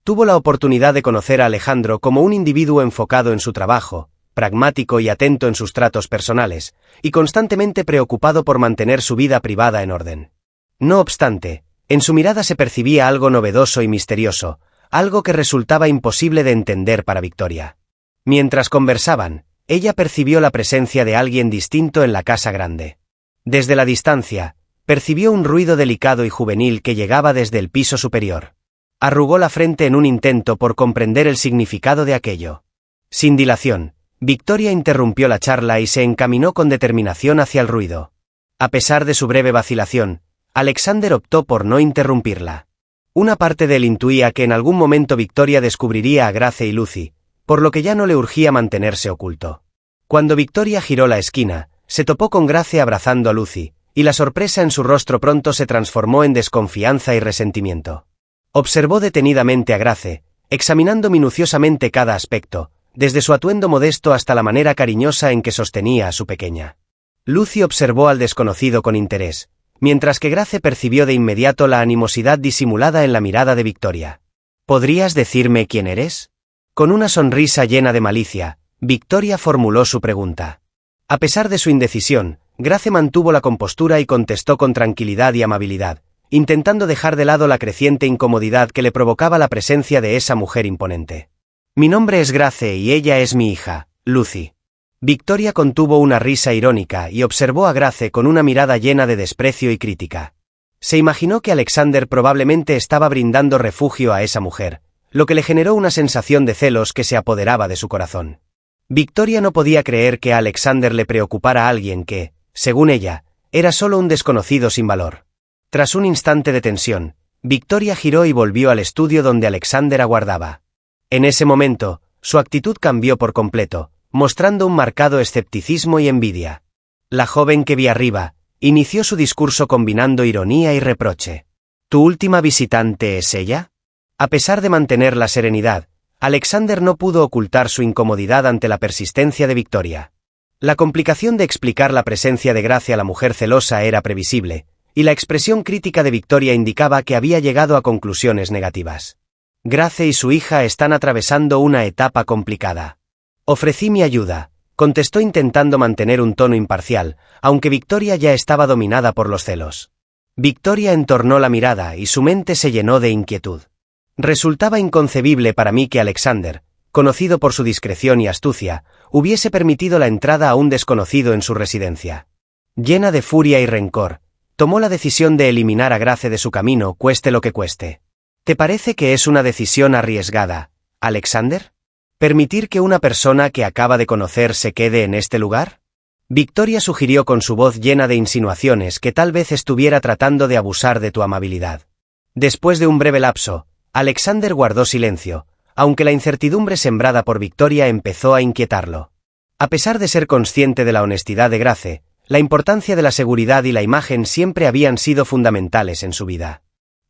Tuvo la oportunidad de conocer a Alejandro como un individuo enfocado en su trabajo, pragmático y atento en sus tratos personales, y constantemente preocupado por mantener su vida privada en orden. No obstante, en su mirada se percibía algo novedoso y misterioso, algo que resultaba imposible de entender para Victoria. Mientras conversaban, ella percibió la presencia de alguien distinto en la casa grande. Desde la distancia, percibió un ruido delicado y juvenil que llegaba desde el piso superior. Arrugó la frente en un intento por comprender el significado de aquello. Sin dilación, Victoria interrumpió la charla y se encaminó con determinación hacia el ruido. A pesar de su breve vacilación, Alexander optó por no interrumpirla. Una parte de él intuía que en algún momento Victoria descubriría a Grace y Lucy, por lo que ya no le urgía mantenerse oculto. Cuando Victoria giró la esquina, se topó con Grace abrazando a Lucy, y la sorpresa en su rostro pronto se transformó en desconfianza y resentimiento. Observó detenidamente a Grace, examinando minuciosamente cada aspecto, desde su atuendo modesto hasta la manera cariñosa en que sostenía a su pequeña. Lucy observó al desconocido con interés, mientras que Grace percibió de inmediato la animosidad disimulada en la mirada de Victoria. ¿Podrías decirme quién eres? Con una sonrisa llena de malicia, Victoria formuló su pregunta. A pesar de su indecisión, Grace mantuvo la compostura y contestó con tranquilidad y amabilidad, intentando dejar de lado la creciente incomodidad que le provocaba la presencia de esa mujer imponente. Mi nombre es Grace y ella es mi hija, Lucy. Victoria contuvo una risa irónica y observó a Grace con una mirada llena de desprecio y crítica. Se imaginó que Alexander probablemente estaba brindando refugio a esa mujer, lo que le generó una sensación de celos que se apoderaba de su corazón. Victoria no podía creer que a Alexander le preocupara a alguien que, según ella, era solo un desconocido sin valor. Tras un instante de tensión, Victoria giró y volvió al estudio donde Alexander aguardaba. En ese momento, su actitud cambió por completo, mostrando un marcado escepticismo y envidia. La joven que vi arriba, inició su discurso combinando ironía y reproche. ¿Tu última visitante es ella? A pesar de mantener la serenidad, Alexander no pudo ocultar su incomodidad ante la persistencia de Victoria. La complicación de explicar la presencia de Grace a la mujer celosa era previsible, y la expresión crítica de Victoria indicaba que había llegado a conclusiones negativas. Grace y su hija están atravesando una etapa complicada. Ofrecí mi ayuda, contestó intentando mantener un tono imparcial, aunque Victoria ya estaba dominada por los celos. Victoria entornó la mirada y su mente se llenó de inquietud. Resultaba inconcebible para mí que Alexander, conocido por su discreción y astucia, hubiese permitido la entrada a un desconocido en su residencia. Llena de furia y rencor, tomó la decisión de eliminar a Grace de su camino, cueste lo que cueste. ¿Te parece que es una decisión arriesgada, Alexander? ¿Permitir que una persona que acaba de conocer se quede en este lugar? Victoria sugirió con su voz llena de insinuaciones que tal vez estuviera tratando de abusar de tu amabilidad. Después de un breve lapso, Alexander guardó silencio, aunque la incertidumbre sembrada por Victoria empezó a inquietarlo. A pesar de ser consciente de la honestidad de Grace, la importancia de la seguridad y la imagen siempre habían sido fundamentales en su vida.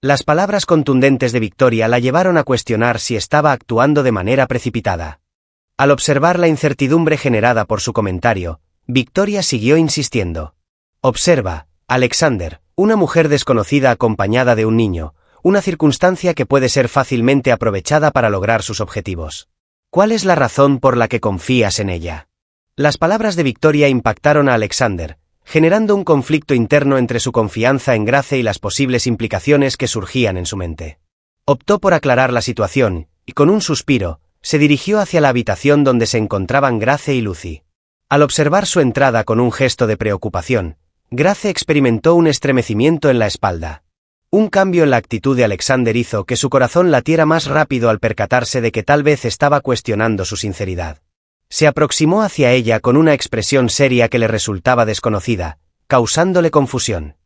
Las palabras contundentes de Victoria la llevaron a cuestionar si estaba actuando de manera precipitada. Al observar la incertidumbre generada por su comentario, Victoria siguió insistiendo. Observa, Alexander, una mujer desconocida acompañada de un niño, una circunstancia que puede ser fácilmente aprovechada para lograr sus objetivos. ¿Cuál es la razón por la que confías en ella? Las palabras de Victoria impactaron a Alexander, generando un conflicto interno entre su confianza en Grace y las posibles implicaciones que surgían en su mente. Optó por aclarar la situación, y con un suspiro, se dirigió hacia la habitación donde se encontraban Grace y Lucy. Al observar su entrada con un gesto de preocupación, Grace experimentó un estremecimiento en la espalda. Un cambio en la actitud de Alexander hizo que su corazón latiera más rápido al percatarse de que tal vez estaba cuestionando su sinceridad. Se aproximó hacia ella con una expresión seria que le resultaba desconocida, causándole confusión.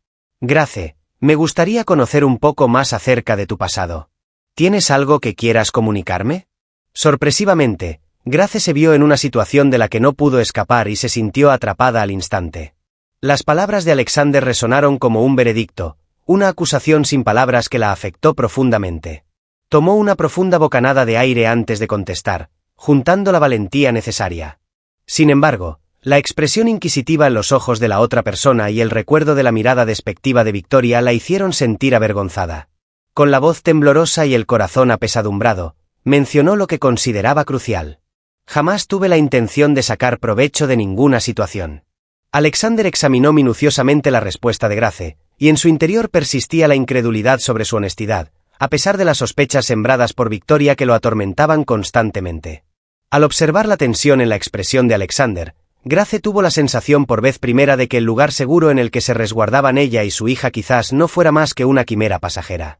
Grace, me gustaría conocer un poco más acerca de tu pasado. ¿Tienes algo que quieras comunicarme? Sorpresivamente, Grace se vio en una situación de la que no pudo escapar y se sintió atrapada al instante. Las palabras de Alexander resonaron como un veredicto, una acusación sin palabras que la afectó profundamente. Tomó una profunda bocanada de aire antes de contestar, juntando la valentía necesaria. Sin embargo, la expresión inquisitiva en los ojos de la otra persona y el recuerdo de la mirada despectiva de Victoria la hicieron sentir avergonzada. Con la voz temblorosa y el corazón apesadumbrado, mencionó lo que consideraba crucial. Jamás tuve la intención de sacar provecho de ninguna situación. Alexander examinó minuciosamente la respuesta de Grace, y en su interior persistía la incredulidad sobre su honestidad, a pesar de las sospechas sembradas por Victoria que lo atormentaban constantemente. Al observar la tensión en la expresión de Alexander, Grace tuvo la sensación por vez primera de que el lugar seguro en el que se resguardaban ella y su hija quizás no fuera más que una quimera pasajera.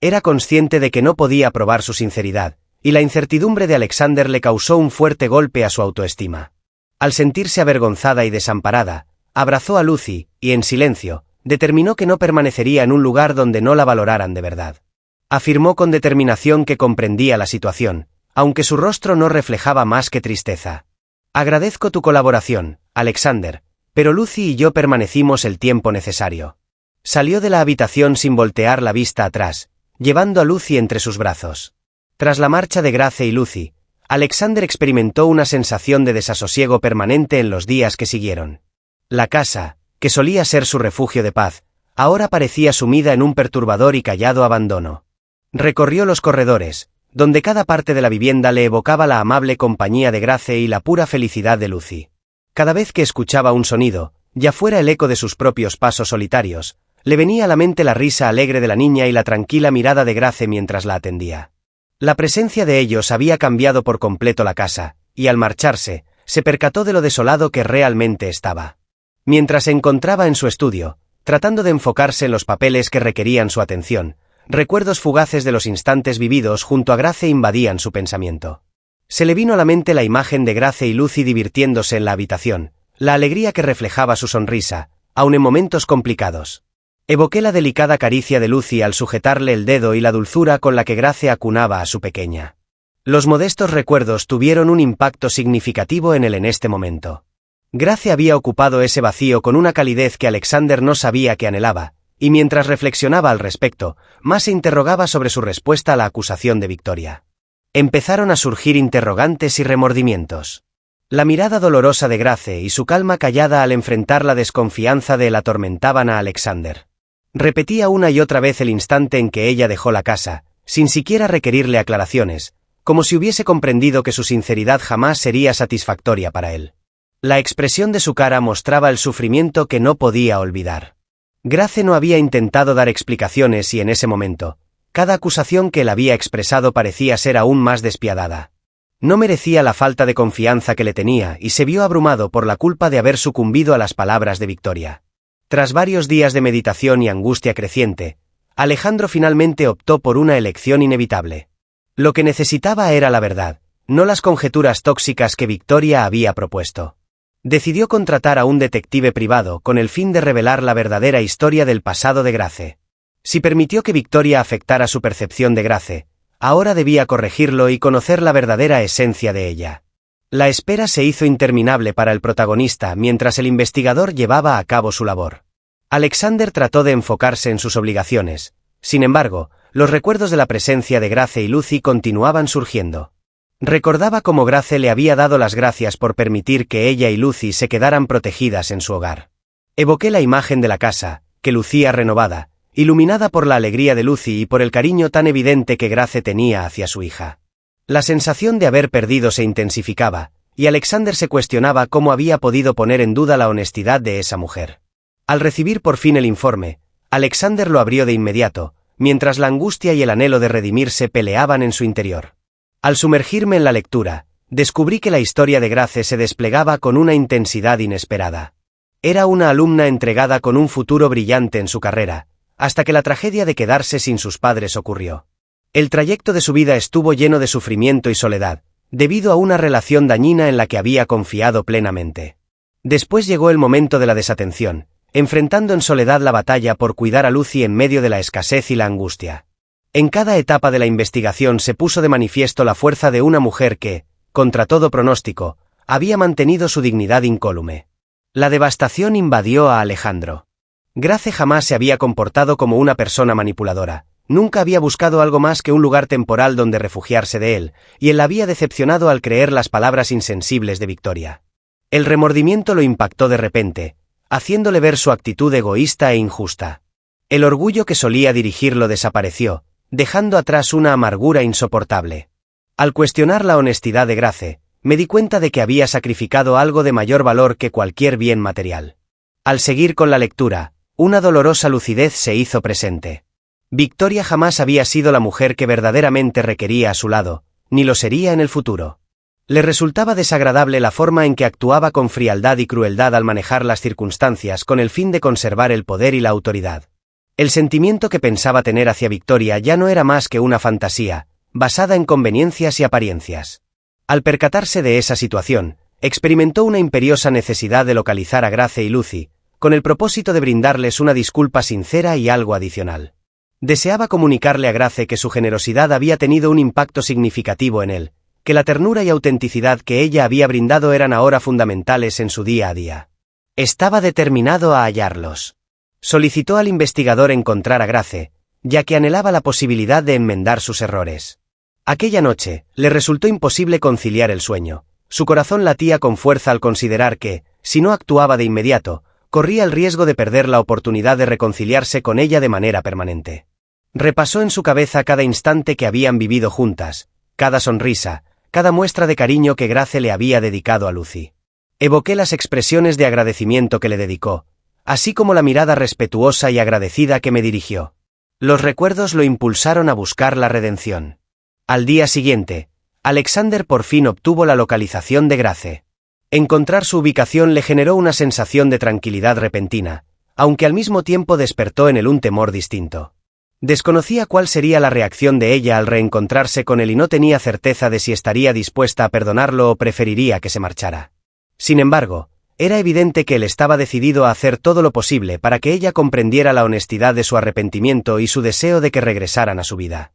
Era consciente de que no podía probar su sinceridad, y la incertidumbre de Alexander le causó un fuerte golpe a su autoestima. Al sentirse avergonzada y desamparada, abrazó a Lucy, y en silencio, determinó que no permanecería en un lugar donde no la valoraran de verdad. Afirmó con determinación que comprendía la situación, aunque su rostro no reflejaba más que tristeza. Agradezco tu colaboración, Alexander, pero Lucy y yo permanecimos el tiempo necesario. Salió de la habitación sin voltear la vista atrás, llevando a Lucy entre sus brazos. Tras la marcha de Grace y Lucy, Alexander experimentó una sensación de desasosiego permanente en los días que siguieron. La casa, que solía ser su refugio de paz, ahora parecía sumida en un perturbador y callado abandono. Recorrió los corredores, donde cada parte de la vivienda le evocaba la amable compañía de Grace y la pura felicidad de Lucy. Cada vez que escuchaba un sonido, ya fuera el eco de sus propios pasos solitarios, le venía a la mente la risa alegre de la niña y la tranquila mirada de Grace mientras la atendía. La presencia de ellos había cambiado por completo la casa, y al marcharse, se percató de lo desolado que realmente estaba. Mientras se encontraba en su estudio, tratando de enfocarse en los papeles que requerían su atención, recuerdos fugaces de los instantes vividos junto a Grace invadían su pensamiento. Se le vino a la mente la imagen de Grace y Lucy divirtiéndose en la habitación, la alegría que reflejaba su sonrisa, aun en momentos complicados. Evoqué la delicada caricia de Lucy al sujetarle el dedo y la dulzura con la que Grace acunaba a su pequeña. Los modestos recuerdos tuvieron un impacto significativo en él en este momento. Grace había ocupado ese vacío con una calidez que Alexander no sabía que anhelaba, y mientras reflexionaba al respecto, más se interrogaba sobre su respuesta a la acusación de Victoria. Empezaron a surgir interrogantes y remordimientos. La mirada dolorosa de Grace y su calma callada al enfrentar la desconfianza de él atormentaban a Alexander. Repetía una y otra vez el instante en que ella dejó la casa, sin siquiera requerirle aclaraciones, como si hubiese comprendido que su sinceridad jamás sería satisfactoria para él. La expresión de su cara mostraba el sufrimiento que no podía olvidar. Grace no había intentado dar explicaciones y en ese momento, cada acusación que él había expresado parecía ser aún más despiadada. No merecía la falta de confianza que le tenía y se vio abrumado por la culpa de haber sucumbido a las palabras de Victoria. Tras varios días de meditación y angustia creciente, Alejandro finalmente optó por una elección inevitable. Lo que necesitaba era la verdad, no las conjeturas tóxicas que Victoria había propuesto. Decidió contratar a un detective privado con el fin de revelar la verdadera historia del pasado de Grace. Si permitió que Victoria afectara su percepción de Grace, ahora debía corregirlo y conocer la verdadera esencia de ella. La espera se hizo interminable para el protagonista mientras el investigador llevaba a cabo su labor. Alexander trató de enfocarse en sus obligaciones, sin embargo, los recuerdos de la presencia de Grace y Lucy continuaban surgiendo. Recordaba cómo Grace le había dado las gracias por permitir que ella y Lucy se quedaran protegidas en su hogar. Evoqué la imagen de la casa, que lucía renovada, iluminada por la alegría de Lucy y por el cariño tan evidente que Grace tenía hacia su hija. La sensación de haber perdido se intensificaba, y Alexander se cuestionaba cómo había podido poner en duda la honestidad de esa mujer. Al recibir por fin el informe, Alexander lo abrió de inmediato, mientras la angustia y el anhelo de redimirse peleaban en su interior. Al sumergirme en la lectura, descubrí que la historia de Grace se desplegaba con una intensidad inesperada. Era una alumna entregada con un futuro brillante en su carrera, hasta que la tragedia de quedarse sin sus padres ocurrió. El trayecto de su vida estuvo lleno de sufrimiento y soledad, debido a una relación dañina en la que había confiado plenamente. Después llegó el momento de la desatención, enfrentando en soledad la batalla por cuidar a Lucy en medio de la escasez y la angustia. En cada etapa de la investigación se puso de manifiesto la fuerza de una mujer que, contra todo pronóstico, había mantenido su dignidad incólume. La devastación invadió a Alejandro. Grace jamás se había comportado como una persona manipuladora, nunca había buscado algo más que un lugar temporal donde refugiarse de él, y él la había decepcionado al creer las palabras insensibles de Victoria. El remordimiento lo impactó de repente, haciéndole ver su actitud egoísta e injusta. El orgullo que solía dirigirlo desapareció, dejando atrás una amargura insoportable. Al cuestionar la honestidad de Grace, me di cuenta de que había sacrificado algo de mayor valor que cualquier bien material. Al seguir con la lectura, una dolorosa lucidez se hizo presente. Victoria jamás había sido la mujer que verdaderamente requería a su lado, ni lo sería en el futuro. Le resultaba desagradable la forma en que actuaba con frialdad y crueldad al manejar las circunstancias con el fin de conservar el poder y la autoridad. El sentimiento que pensaba tener hacia Victoria ya no era más que una fantasía, basada en conveniencias y apariencias. Al percatarse de esa situación, experimentó una imperiosa necesidad de localizar a Grace y Lucy, con el propósito de brindarles una disculpa sincera y algo adicional. Deseaba comunicarle a Grace que su generosidad había tenido un impacto significativo en él, que la ternura y autenticidad que ella había brindado eran ahora fundamentales en su día a día. Estaba determinado a hallarlos. Solicitó al investigador encontrar a Grace, ya que anhelaba la posibilidad de enmendar sus errores. Aquella noche, le resultó imposible conciliar el sueño. Su corazón latía con fuerza al considerar que, si no actuaba de inmediato, corría el riesgo de perder la oportunidad de reconciliarse con ella de manera permanente. Repasó en su cabeza cada instante que habían vivido juntas, cada sonrisa, cada muestra de cariño que Grace le había dedicado a Lucy. Evoqué las expresiones de agradecimiento que le dedicó, así como la mirada respetuosa y agradecida que me dirigió. Los recuerdos lo impulsaron a buscar la redención. Al día siguiente, Alexander por fin obtuvo la localización de Grace. Encontrar su ubicación le generó una sensación de tranquilidad repentina, aunque al mismo tiempo despertó en él un temor distinto. Desconocía cuál sería la reacción de ella al reencontrarse con él y no tenía certeza de si estaría dispuesta a perdonarlo o preferiría que se marchara. Sin embargo, era evidente que él estaba decidido a hacer todo lo posible para que ella comprendiera la honestidad de su arrepentimiento y su deseo de que regresaran a su vida.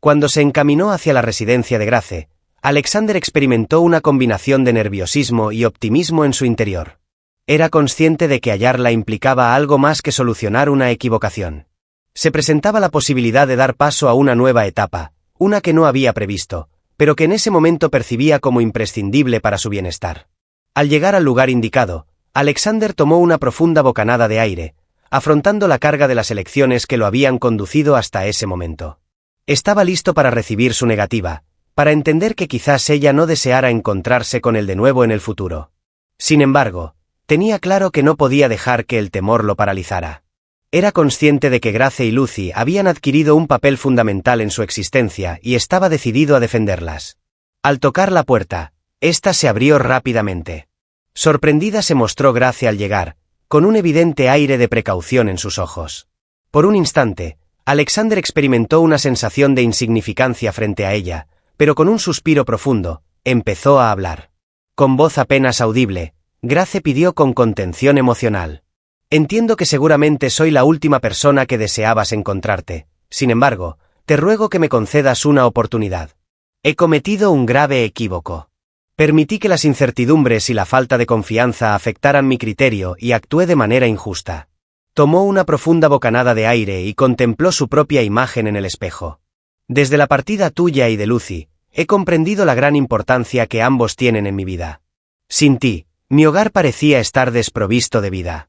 Cuando se encaminó hacia la residencia de Grace, Alexander experimentó una combinación de nerviosismo y optimismo en su interior. Era consciente de que hallarla implicaba algo más que solucionar una equivocación. Se presentaba la posibilidad de dar paso a una nueva etapa, una que no había previsto, pero que en ese momento percibía como imprescindible para su bienestar. Al llegar al lugar indicado, Alexander tomó una profunda bocanada de aire, afrontando la carga de las elecciones que lo habían conducido hasta ese momento. Estaba listo para recibir su negativa, para entender que quizás ella no deseara encontrarse con él de nuevo en el futuro. Sin embargo, tenía claro que no podía dejar que el temor lo paralizara. Era consciente de que Grace y Lucy habían adquirido un papel fundamental en su existencia y estaba decidido a defenderlas. Al tocar la puerta, ésta se abrió rápidamente. Sorprendida se mostró Grace al llegar, con un evidente aire de precaución en sus ojos. Por un instante, Alexander experimentó una sensación de insignificancia frente a ella, pero con un suspiro profundo, empezó a hablar. Con voz apenas audible, Grace pidió con contención emocional: «Entiendo que seguramente soy la última persona que deseabas encontrarte, sin embargo, te ruego que me concedas una oportunidad. He cometido un grave equívoco. Permití que las incertidumbres y la falta de confianza afectaran mi criterio y actué de manera injusta». Tomó una profunda bocanada de aire y contempló su propia imagen en el espejo. «Desde la partida tuya y de Lucy, he comprendido la gran importancia que ambos tienen en mi vida. Sin ti, mi hogar parecía estar desprovisto de vida».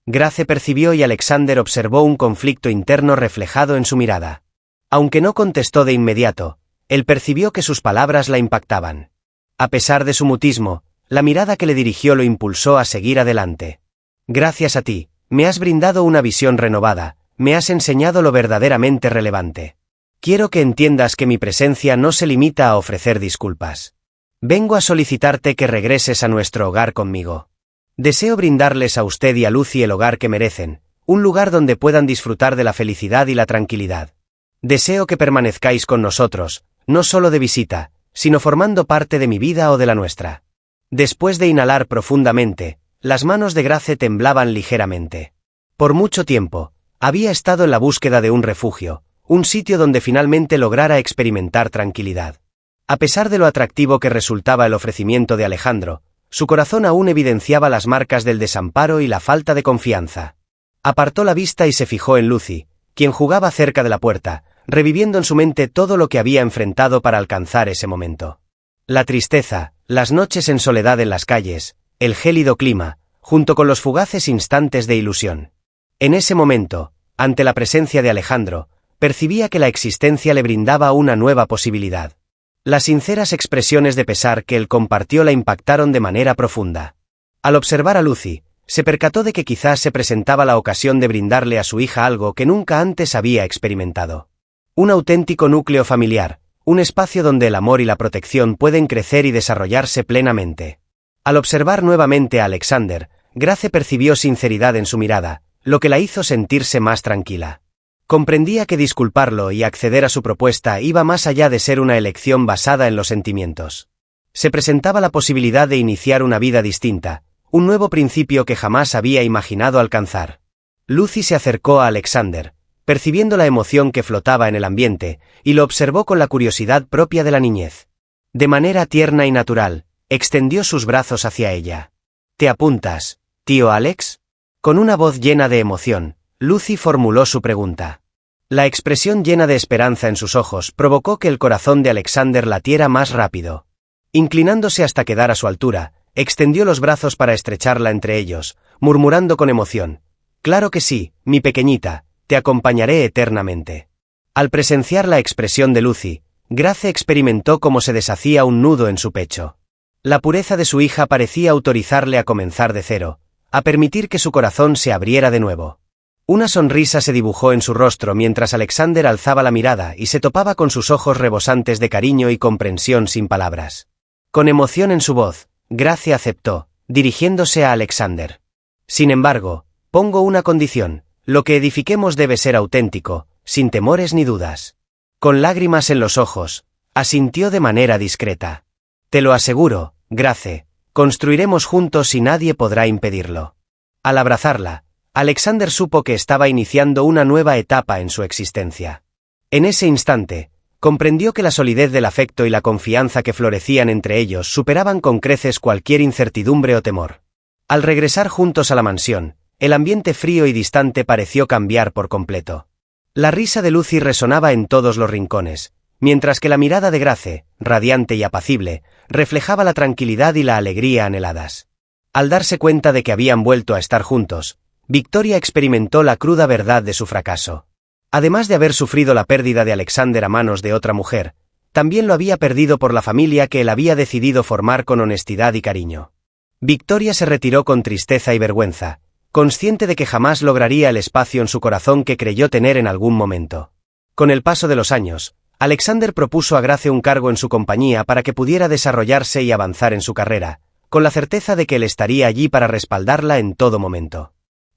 Grace percibió y Alexander observó un conflicto interno reflejado en su mirada. Aunque no contestó de inmediato, él percibió que sus palabras la impactaban. A pesar de su mutismo, la mirada que le dirigió lo impulsó a seguir adelante. «Gracias a ti, me has brindado una visión renovada, me has enseñado lo verdaderamente relevante. Quiero que entiendas que mi presencia no se limita a ofrecer disculpas. Vengo a solicitarte que regreses a nuestro hogar conmigo. Deseo brindarles a usted y a Lucy el hogar que merecen, un lugar donde puedan disfrutar de la felicidad y la tranquilidad. Deseo que permanezcáis con nosotros, no solo de visita, sino formando parte de mi vida o de la nuestra. Después de inhalar profundamente, las manos de Grace temblaban ligeramente. Por mucho tiempo, había estado en la búsqueda de un refugio, un sitio donde finalmente lograra experimentar tranquilidad. A pesar de lo atractivo que resultaba el ofrecimiento de Alejandro, su corazón aún evidenciaba las marcas del desamparo y la falta de confianza. Apartó la vista y se fijó en Lucy, quien jugaba cerca de la puerta, reviviendo en su mente todo lo que había enfrentado para alcanzar ese momento. La tristeza, las noches en soledad en las calles, el gélido clima, junto con los fugaces instantes de ilusión. En ese momento, ante la presencia de Alejandro, percibía que la existencia le brindaba una nueva posibilidad. Las sinceras expresiones de pesar que él compartió la impactaron de manera profunda. Al observar a Lucy, se percató de que quizás se presentaba la ocasión de brindarle a su hija algo que nunca antes había experimentado. Un auténtico núcleo familiar, un espacio donde el amor y la protección pueden crecer y desarrollarse plenamente. Al observar nuevamente a Alexander, Grace percibió sinceridad en su mirada, lo que la hizo sentirse más tranquila. Comprendía que disculparlo y acceder a su propuesta iba más allá de ser una elección basada en los sentimientos. Se presentaba la posibilidad de iniciar una vida distinta, un nuevo principio que jamás había imaginado alcanzar. Lucy se acercó a Alexander, percibiendo la emoción que flotaba en el ambiente, y lo observó con la curiosidad propia de la niñez. De manera tierna y natural, extendió sus brazos hacia ella. ¿Te apuntas, tío Alex? Con una voz llena de emoción, Lucy formuló su pregunta. La expresión llena de esperanza en sus ojos provocó que el corazón de Alexander latiera más rápido. Inclinándose hasta quedar a su altura, extendió los brazos para estrecharla entre ellos, murmurando con emoción: «Claro que sí, mi pequeñita, te acompañaré eternamente». Al presenciar la expresión de Lucy, Grace experimentó cómo se deshacía un nudo en su pecho. La pureza de su hija parecía autorizarle a comenzar de cero, a permitir que su corazón se abriera de nuevo. Una sonrisa se dibujó en su rostro mientras Alexander alzaba la mirada y se topaba con sus ojos rebosantes de cariño y comprensión sin palabras. Con emoción en su voz, Grace aceptó, dirigiéndose a Alexander. «Sin embargo, pongo una condición: lo que edifiquemos debe ser auténtico, sin temores ni dudas». Con lágrimas en los ojos, asintió de manera discreta. «Te lo aseguro, Grace, construiremos juntos y nadie podrá impedirlo». Al abrazarla, Alexander supo que estaba iniciando una nueva etapa en su existencia. En ese instante, comprendió que la solidez del afecto y la confianza que florecían entre ellos superaban con creces cualquier incertidumbre o temor. Al regresar juntos a la mansión, el ambiente frío y distante pareció cambiar por completo. La risa de Lucy resonaba en todos los rincones, mientras que la mirada de Grace, radiante y apacible, reflejaba la tranquilidad y la alegría anheladas. Al darse cuenta de que habían vuelto a estar juntos, Victoria experimentó la cruda verdad de su fracaso. Además de haber sufrido la pérdida de Alexander a manos de otra mujer, también lo había perdido por la familia que él había decidido formar con honestidad y cariño. Victoria se retiró con tristeza y vergüenza, consciente de que jamás lograría el espacio en su corazón que creyó tener en algún momento. Con el paso de los años, Alexander propuso a Grace un cargo en su compañía para que pudiera desarrollarse y avanzar en su carrera, con la certeza de que él estaría allí para respaldarla en todo momento.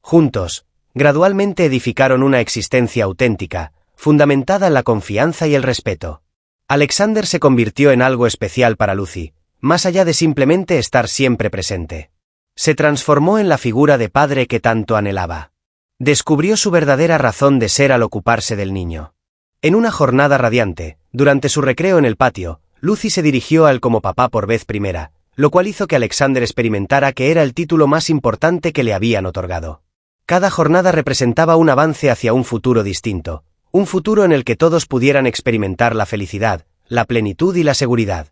Juntos, gradualmente edificaron una existencia auténtica, fundamentada en la confianza y el respeto. Alexander se convirtió en algo especial para Lucy, más allá de simplemente estar siempre presente. Se transformó en la figura de padre que tanto anhelaba. Descubrió su verdadera razón de ser al ocuparse del niño. En una jornada radiante, durante su recreo en el patio, Lucy se dirigió a él como papá por vez primera, lo cual hizo que Alexander experimentara que era el título más importante que le habían otorgado. Cada jornada representaba un avance hacia un futuro distinto, un futuro en el que todos pudieran experimentar la felicidad, la plenitud y la seguridad.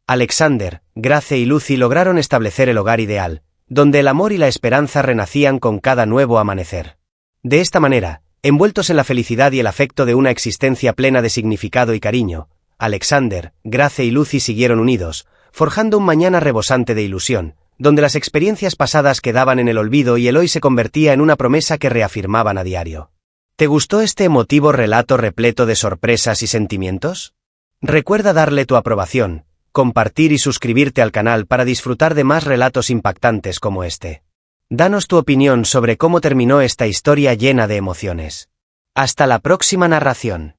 Alexander, Grace y Lucy lograron establecer el hogar ideal, donde el amor y la esperanza renacían con cada nuevo amanecer. De esta manera, envueltos en la felicidad y el afecto de una existencia plena de significado y cariño, Alexander, Grace y Lucy siguieron unidos, forjando un mañana rebosante de ilusión, donde las experiencias pasadas quedaban en el olvido y el hoy se convertía en una promesa que reafirmaban a diario. ¿Te gustó este emotivo relato repleto de sorpresas y sentimientos? Recuerda darle tu aprobación, compartir y suscribirte al canal para disfrutar de más relatos impactantes como este. Danos tu opinión sobre cómo terminó esta historia llena de emociones. Hasta la próxima narración.